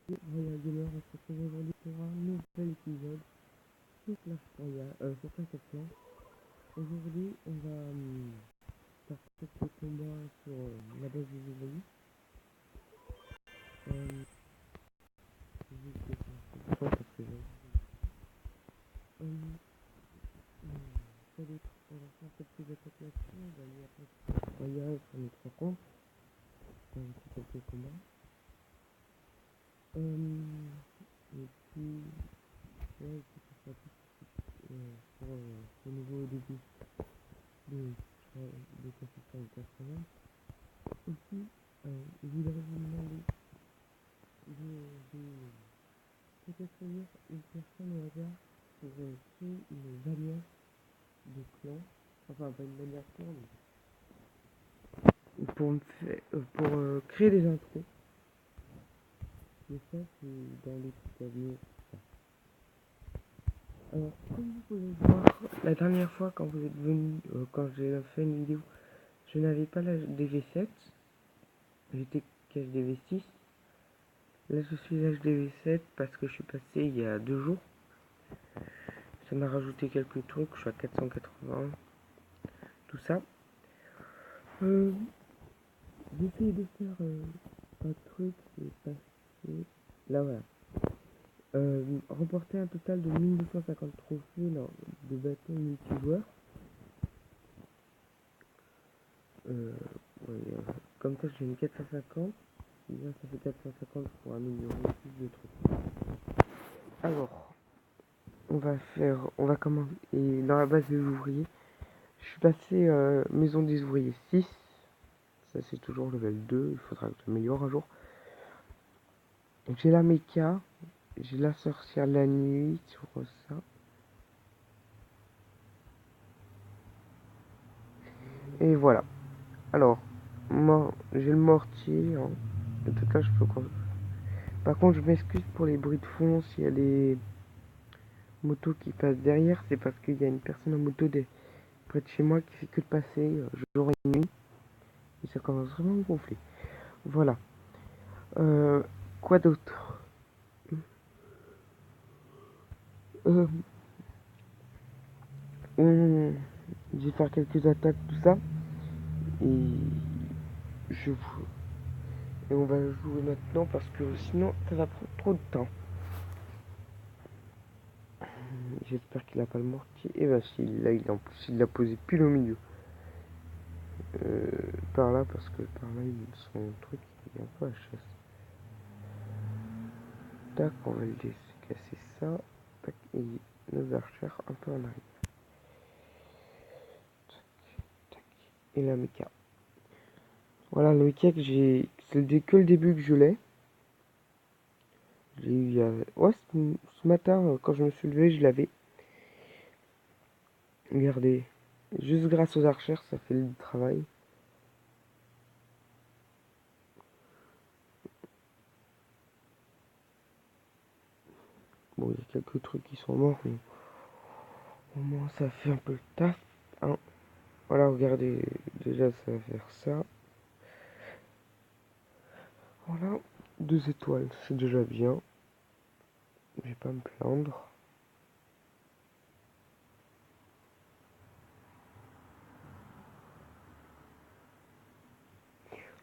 Royal Gamer, on se retrouve aujourd'hui pour un nouvel épisode sur Clash Royale, sur Clash of Clans. Aujourd'hui, on va faire quelques combats sur la base des ouvriers. Parce que on va faire quelques attaques là-dessus, on va aller après Royal sur notre compte, on va faire quelques combats. Et puis, ouais, c'est ça pour ce nouveau début de Clash of 80. Aussi, je voudrais vous demander de peut-être lire une personne au hasard pour créer une bannière de clan, enfin pas une bannière clan, mais pour créer des intros. Mais ça, c'est dans les trucs à venir. Alors, comme vous pouvez le voir, la dernière fois quand vous êtes venu, quand j'ai fait une vidéo, je n'avais pas la DV7, j'étais cache DV6. Là, je suis HDV7 parce que je suis passé il y a 2 jours. Ça m'a rajouté quelques trucs, je suis à 480, tout ça. J'essaie de faire un truc qui est passé. Là, voilà. Remporter un total de 1250 trophées de bâtons multijoueurs. Ouais, comme ça, j'ai une 450. Et là, ça fait 450 pour améliorer plus de trucs. Alors, on va commencer. Et dans la base des ouvriers, je suis passé maison des ouvriers 6. Ça, c'est toujours level 2. Il faudra que j'améliore un jour. J'ai la méca. J'ai la sorcière de la nuit sur ça. Et voilà. Alors, moi, j'ai le mortier. Hein. En tout cas, je peux... Par contre, je m'excuse pour les bruits de fond. S'il y a des motos qui passent derrière, c'est parce qu'il y a une personne en moto près de chez moi qui fait que de passer jour et nuit. Et ça commence vraiment à me gonfler. Voilà. Quoi d'autre? Je vais faire quelques attaques, tout ça. Et je vous... Et on va jouer maintenant parce que sinon ça va prendre trop de temps. J'espère qu'il a pas le mortier. Et bah si, là en plus il l'a posé pile au milieu. Par là parce que par là son truc il est un peu HS. Tac, on va le laisser casser ça. Tac, et nos archères un peu en arrière. Tac, tac. Et la méca. Voilà le méca que j'ai. C'est que le début que je l'ai. J'ai eu ouais, ce matin quand je me suis levé je l'avais. Regardez. Juste grâce aux archères ça fait le travail. Bon, il y a quelques trucs qui sont morts, mais au moins ça fait un peu le taf. Hein. Voilà, regardez, déjà ça va faire ça. Voilà, 2 étoiles, c'est déjà bien. Je vais pas me plaindre.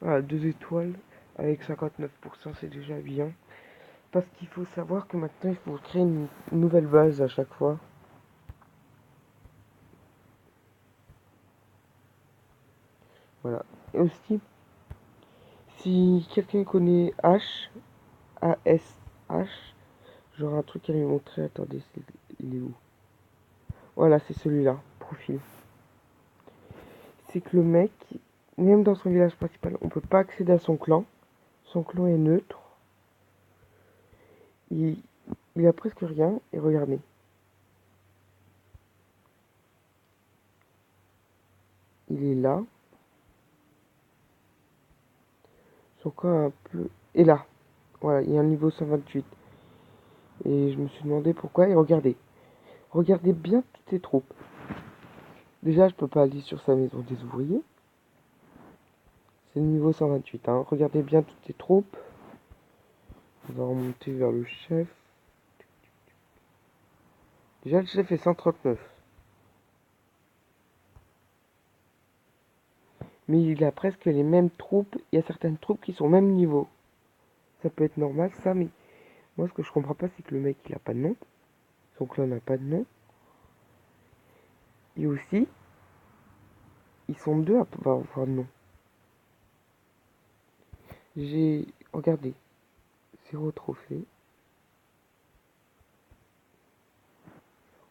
Voilà, 2 étoiles avec 59%, c'est déjà bien. Parce qu'il faut savoir que maintenant il faut créer une nouvelle base à chaque fois. Voilà. Et aussi, si quelqu'un connaît ASH, j'aurai un truc à lui montrer. Attendez, il est où? Voilà, c'est celui-là, profil. C'est que le mec, même dans son village principal, on peut pas accéder à son clan. Son clan est neutre. Il a presque rien. Et regardez. Il est là. Son clan est un peu... Et là. Voilà, il y a un niveau 128. Et je me suis demandé pourquoi. Et regardez. Regardez bien toutes ses troupes. Déjà, je peux pas aller sur sa maison des ouvriers. C'est le niveau 128. Hein. Regardez bien toutes ses troupes. on va remonter vers le chef. Déjà, le chef est 139. Mais il a presque les mêmes troupes. Il y a certaines troupes qui sont au même niveau. Ça peut être normal, ça, mais moi, ce que je comprends pas, c'est que le mec, il a pas de nom. Son clan n'a pas de nom. Et aussi, ils sont deux à pas avoir de nom. J'ai... Regardez. 0 trophée.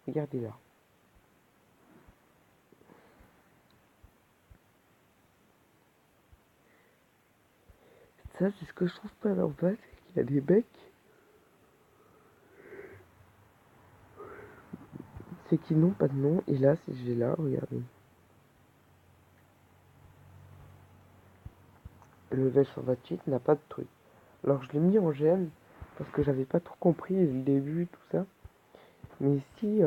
Regardez là. Ça, c'est ce que je trouve pas normal. Il y a des mecs. C'est qu'ils n'ont pas de nom. Et là, si je vais là, regardez. Le level 128 n'a pas de truc. Alors je l'ai mis en GM parce que j'avais pas trop compris le début, tout ça. Mais si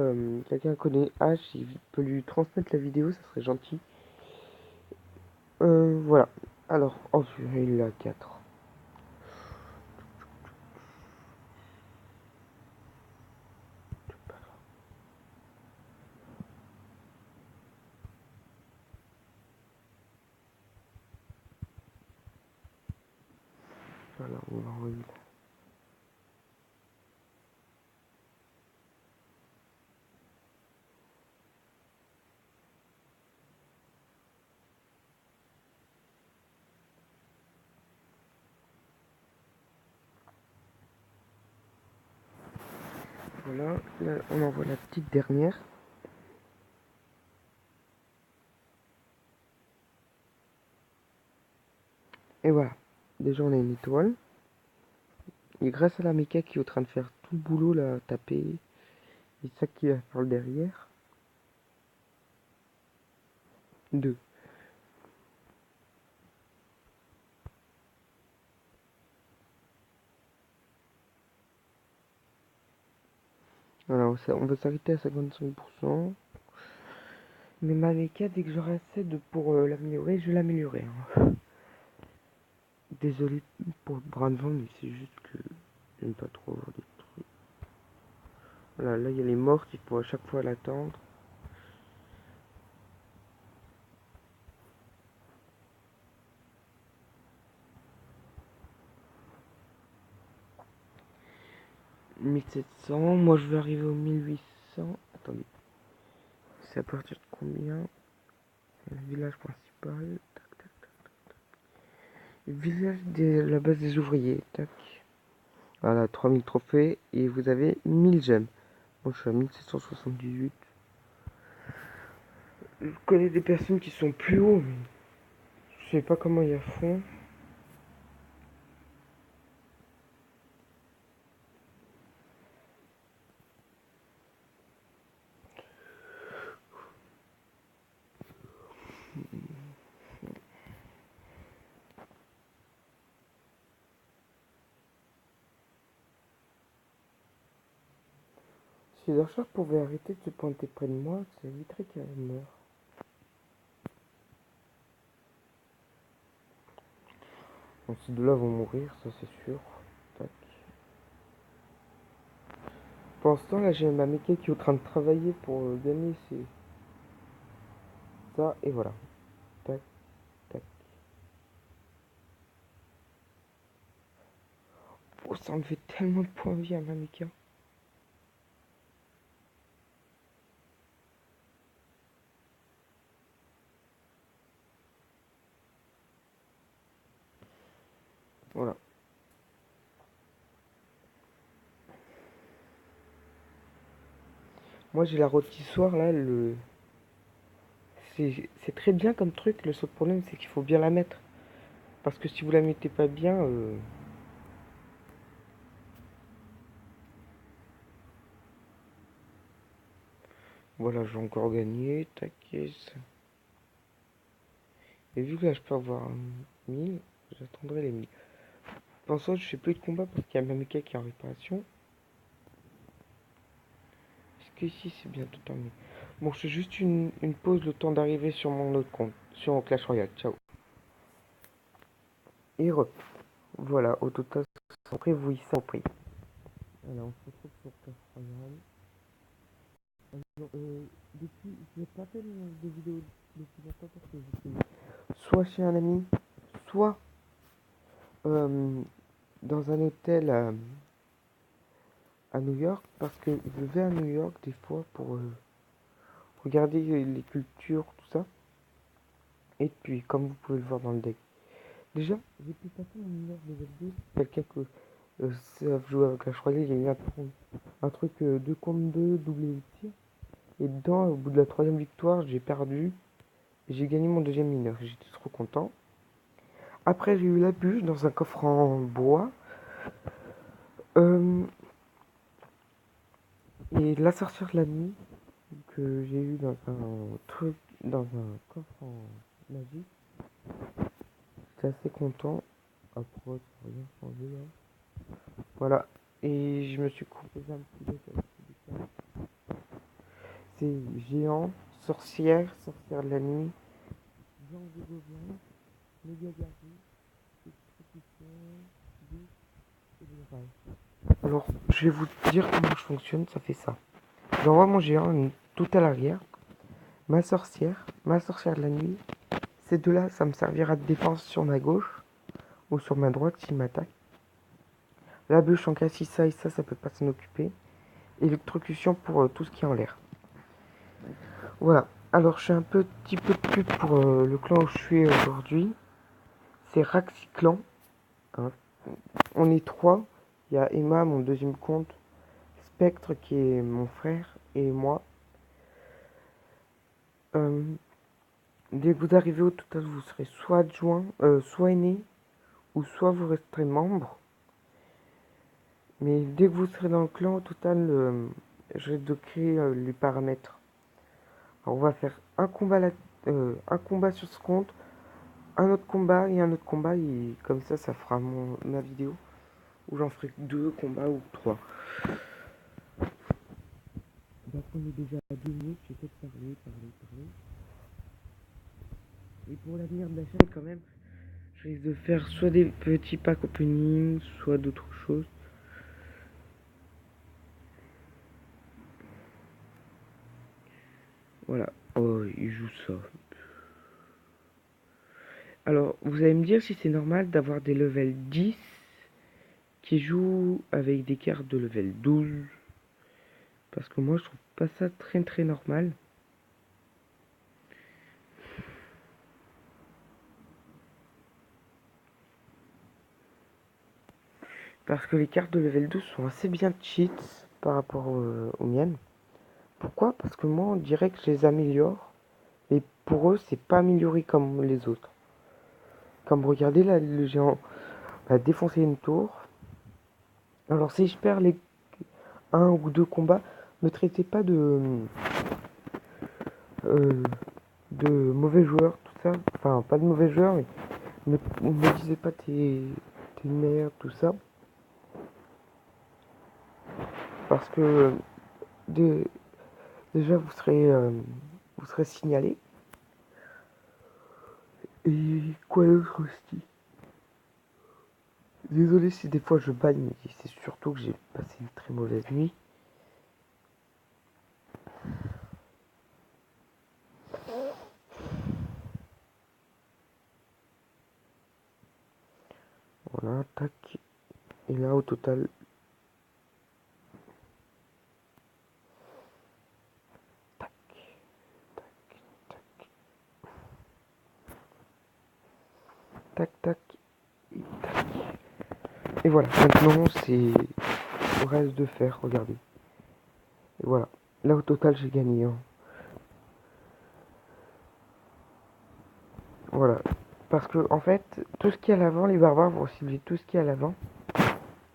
quelqu'un connaît H, il peut lui transmettre la vidéo, ça serait gentil. Voilà. Alors, oh, il a 4. Voilà, on va envoyer là. Voilà, là, on envoie la petite dernière. Et voilà. Déjà, on a une étoile. Et grâce à la méca qui est en train de faire tout le boulot, là, taper, et ça qui va faire le derrière. 2. Voilà, on va s'arrêter à 55%. Mais ma méca, dès que j'aurai assez pour l'améliorer, je vais l'améliorer. Hein. Désolé pour le bras de vent, mais c'est juste que j'aime pas trop avoir des trucs. Voilà, là il y a les mortes, il faut à chaque fois l'attendre. « 1700, moi je vais arriver au 1800. Attendez, c'est à partir de combien? Le village principal. Tac, tac, tac, tac. Le village de la base des ouvriers. Tac. Voilà, 3000 trophées et vous avez 1000 gemmes. Moi je suis à 1778. Je connais des personnes qui sont plus hauts, mais je sais pas comment ils font. Si les archers pouvaient arrêter de se pointer près de moi, ça éviterait qu'elle meure. Bon, ces deux-là vont mourir, ça c'est sûr. Tac. Pour l'instant, là, j'ai ma méca qui est en train de travailler pour gagner ses... Ça, et voilà. Tac, tac. Oh, ça enlevait tellement de points de vie à ma méca. Voilà. Moi, j'ai la rôtissoire, là, le... C'est très bien comme truc, le seul problème, c'est qu'il faut bien la mettre. Parce que si vous la mettez pas bien... Voilà, j'ai encore gagné, taquet. Et vu que là, je peux avoir 1000, j'attendrai les 1000. Pour l'instant, je fais plus de combat parce qu'il y a ma méca qui est en réparation. Est-ce que ici, c'est bientôt terminé? Bon, je fais juste une pause le temps d'arriver sur mon autre compte, sur Clash Royale. Ciao. Et re. Voilà, au total, Après, vous y ça au prix. Alors, on se retrouve sur Clash Royale. Alors, depuis, je n'ai pas fait de vidéo depuis longtemps parce que j'étais soit chez un ami, soit dans un hôtel à New York, parce que je vais à New York des fois pour regarder les cultures, tout ça. Et puis, comme vous pouvez le voir dans le deck. Déjà, j'ai pu passer mon New York level 2. Quelqu'un que savent jouer avec Clash Royale, il y a eu un truc 2 contre 2, doublé de tir. Et dedans, au bout de la 3ème victoire, j'ai perdu. Et j'ai gagné mon 2ème mineur. J'étais trop content. Après, j'ai eu la bûche dans un coffre en bois. Et la sorcière de la nuit que j'ai eu dans un truc, dans un coffre en magie. J'étais assez content. Après, ça n'a rien changé là. Voilà. Et je me suis composé un petit deck avec ces decks-là. C'est géant, sorcière, sorcière de la nuit, genre de gobelin, méga guerrier, exécution, bûche et des rails. Alors, je vais vous dire comment je fonctionne, ça fait ça. J'envoie mon géant tout à l'arrière, ma sorcière de la nuit. Ces deux-là, ça me servira de défense sur ma gauche ou sur ma droite s'il m'attaque. La bûche en cas si ça et ça peut pas s'en occuper. Électrocution pour tout ce qui est en l'air. Voilà. Alors, je fais un petit peu de pub pour le clan où je suis aujourd'hui. C'est Raxiclan. Hein. On est 3. Il y a Emma, mon 2ème compte. Spectre, qui est mon frère. Et moi. Dès que vous arrivez au total, vous serez soit adjoint, soit aîné, ou soit vous resterez membre. Mais dès que vous serez dans le clan, au total, je vais créer les paramètres. Alors, on va faire un combat sur ce compte, un autre combat et un autre combat, et comme ça fera ma vidéo où j'en ferai 2 combats ou 3. Donc on est déjà à 2 minutes, j'ai peut-être parlé. Et pour l'avenir de la chaîne, quand même, je risque de faire soit des petits packs opening, soit d'autres choses. Voilà. Oh, il joue ça. Alors, vous allez me dire si c'est normal d'avoir des level 10 qui jouent avec des cartes de level 12. Parce que moi, je trouve pas ça très normal. Parce que les cartes de level 12 sont assez bien cheats par rapport aux miennes. Pourquoi? Parce que moi, on dirait que je les améliore. Mais pour eux, c'est pas amélioré comme les autres. Comme regardez là, le géant va défoncer une tour. Alors si je perds les 1 ou 2 combats, me traitez pas euh, de mauvais joueurs, tout ça. Enfin, pas de mauvais joueurs, mais me disais pas t'es une merde, tout ça. Parce que déjà vous serez signalé. Et quoi d'autre aussi? Désolé si des fois je bagne, mais c'est surtout que j'ai passé une très mauvaise nuit. Voilà, tac. Et là, au total, tac, tac, tac, et tac. Et voilà, maintenant, c'est au reste de faire, regardez. Et voilà, là, au total, j'ai gagné. Hein. Voilà, parce que, en fait, tout ce qui est à l'avant, les barbares vont cibler tout ce qui est à l'avant.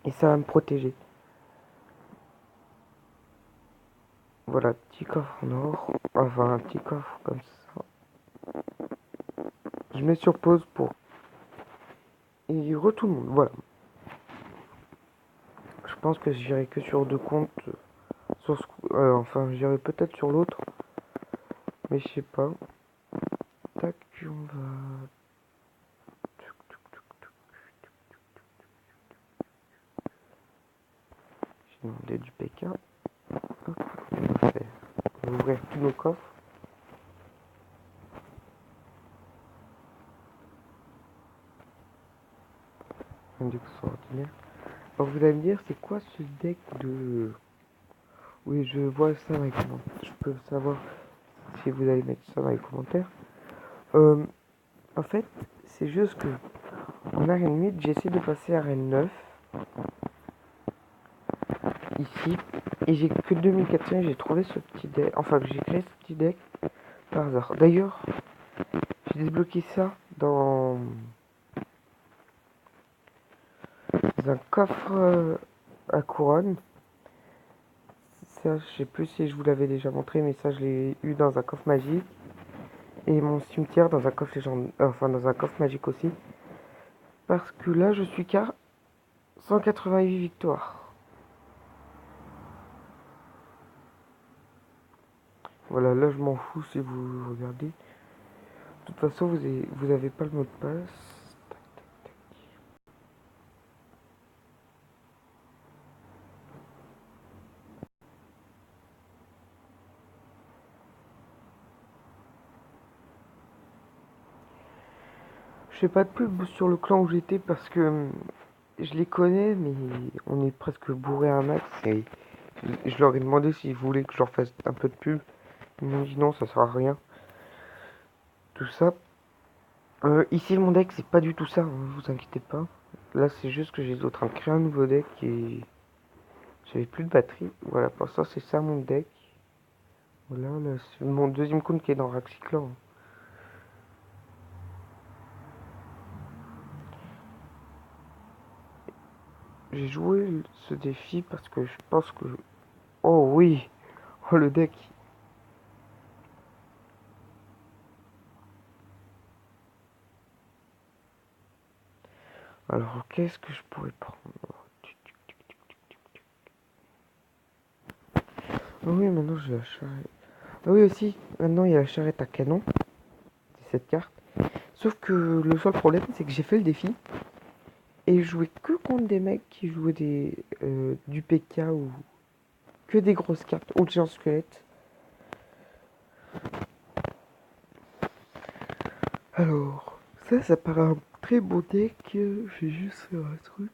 Et ça va me protéger. Voilà, petit coffre en or. Enfin, un petit coffre comme ça. Je mets sur pause pour... Et tout le monde, voilà. Je pense que j'irai que sur 2 comptes. Enfin, j'irai peut-être sur l'autre. Mais je sais pas. Tac, on va... Sinon, on a du Pékin. Hop, on va faire. On va ouvrir tous nos coffres. Un deck extraordinaire. Alors vous allez me dire, c'est quoi ce deck de... Oui, je vois ça dans les commentaires. Je peux savoir si vous allez mettre ça dans les commentaires. En fait, c'est juste que en arène 8, j'essaie de passer à arène 9. Ici. Et j'ai que 2400 et j'ai trouvé ce petit deck. Enfin, j'ai créé ce petit deck par hasard. D'ailleurs, j'ai débloqué ça dans un coffre à couronne. Ça, je sais plus si je vous l'avais déjà montré, mais ça, je l'ai eu dans un coffre magique. Et mon cimetière dans un coffre légendaire. Enfin, dans un coffre magique aussi. Parce que là, je suis qu'à 188 victoires. Voilà, là, je m'en fous si vous regardez. De toute façon, vous avez pas le mot de passe. Je fais pas de pub sur le clan où j'étais parce que je les connais, mais on est presque bourré à un max. Et je leur ai demandé s'ils voulaient que je leur fasse un peu de pub. Ils m'ont dit non, ça sert à rien. Tout ça. Ici, mon deck, c'est pas du tout ça, hein, vous inquiétez pas. Là, c'est juste que j'étais en train de créer un nouveau deck et j'avais plus de batterie. Voilà, pour ça, c'est ça mon deck. Voilà, là, c'est mon deuxième compte qui est dans Raxiclan. J'ai joué ce défi parce que je pense que... Oh oui. Oh, le deck. Alors, qu'est-ce que je pourrais prendre? Ah oui, maintenant j'ai la charrette. Ah oui, aussi, maintenant il y a la charrette à canon. C'est cette carte. Sauf que le seul problème, c'est que j'ai fait le défi. Et je jouais que contre des mecs qui jouaient du PK ou que des grosses cartes ou de géant squelette. Alors, ça paraît un très beau deck. Je vais juste faire un truc.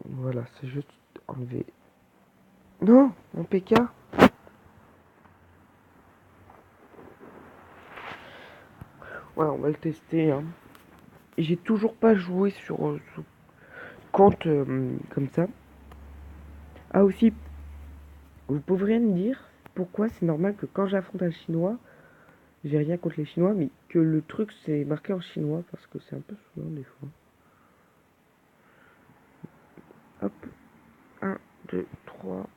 Voilà, c'est juste enlever. Non, mon PK. Voilà, on va le tester. Hein. J'ai toujours pas joué sur compte comme ça. Ah aussi, vous pourriez me dire pourquoi c'est normal que quand j'affronte un chinois, j'ai rien contre les chinois, mais que le truc c'est marqué en chinois parce que c'est un peu souvent des fois. Hop, un, 2, 3.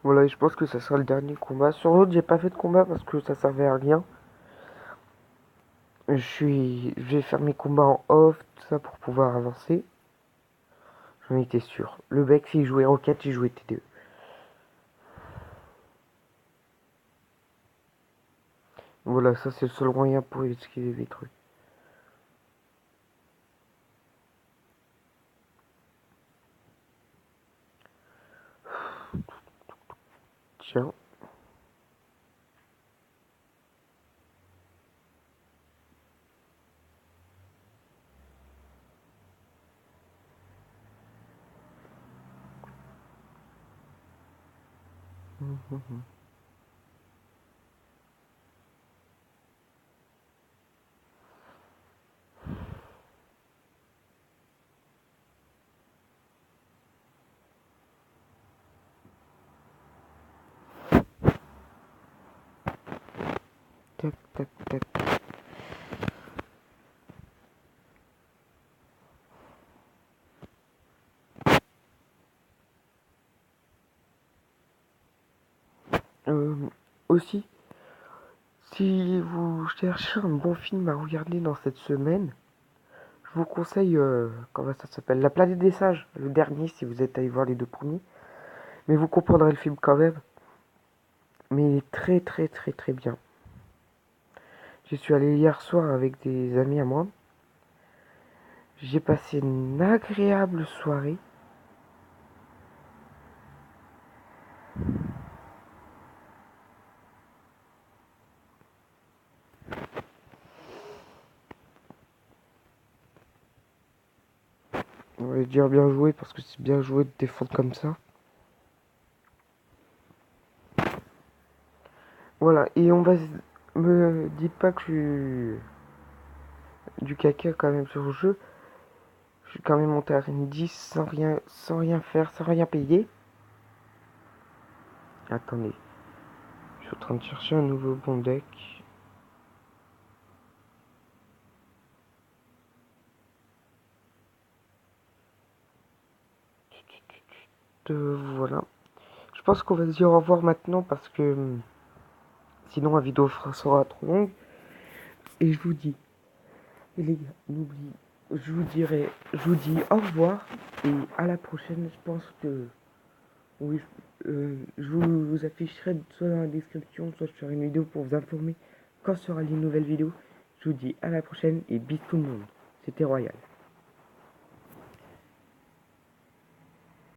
Voilà, je pense que ça sera le dernier combat. Sur l'autre, j'ai pas fait de combat parce que ça servait à rien. Je vais faire mes combats en off, tout ça pour pouvoir avancer. J'en étais sûr. Le bec, s'il jouait Rocket, il jouait TDE. Voilà, ça c'est le seul moyen pour esquiver les trucs. Tiens. Tac, tac, tac. Aussi, si vous cherchez un bon film à regarder dans cette semaine, je vous conseille, comment ça s'appelle, La Planète des Sages, le dernier si vous êtes allé voir les deux premiers. Mais vous comprendrez le film quand même. Mais il est très très très très bien. Je suis allé hier soir avec des amis à moi. J'ai passé une agréable soirée. On va dire bien joué parce que c'est bien joué de défendre comme ça. Voilà, et on va... Me dites pas que je suis du caca quand même sur le jeu. Je suis quand même monté à Rennes 10 sans rien faire, sans rien payer. Attendez, je suis en train de chercher un nouveau bon deck. Voilà. Je pense qu'on va se dire au revoir maintenant parce que sinon la vidéo sera trop longue. Et je vous dis, et les gars, n'oubliez, je vous dis au revoir et à la prochaine. Je pense que oui, je vous afficherai soit dans la description, soit je ferai une vidéo pour vous informer quand sera les nouvelles vidéos. Je vous dis à la prochaine et bis tout le monde. C'était Royal.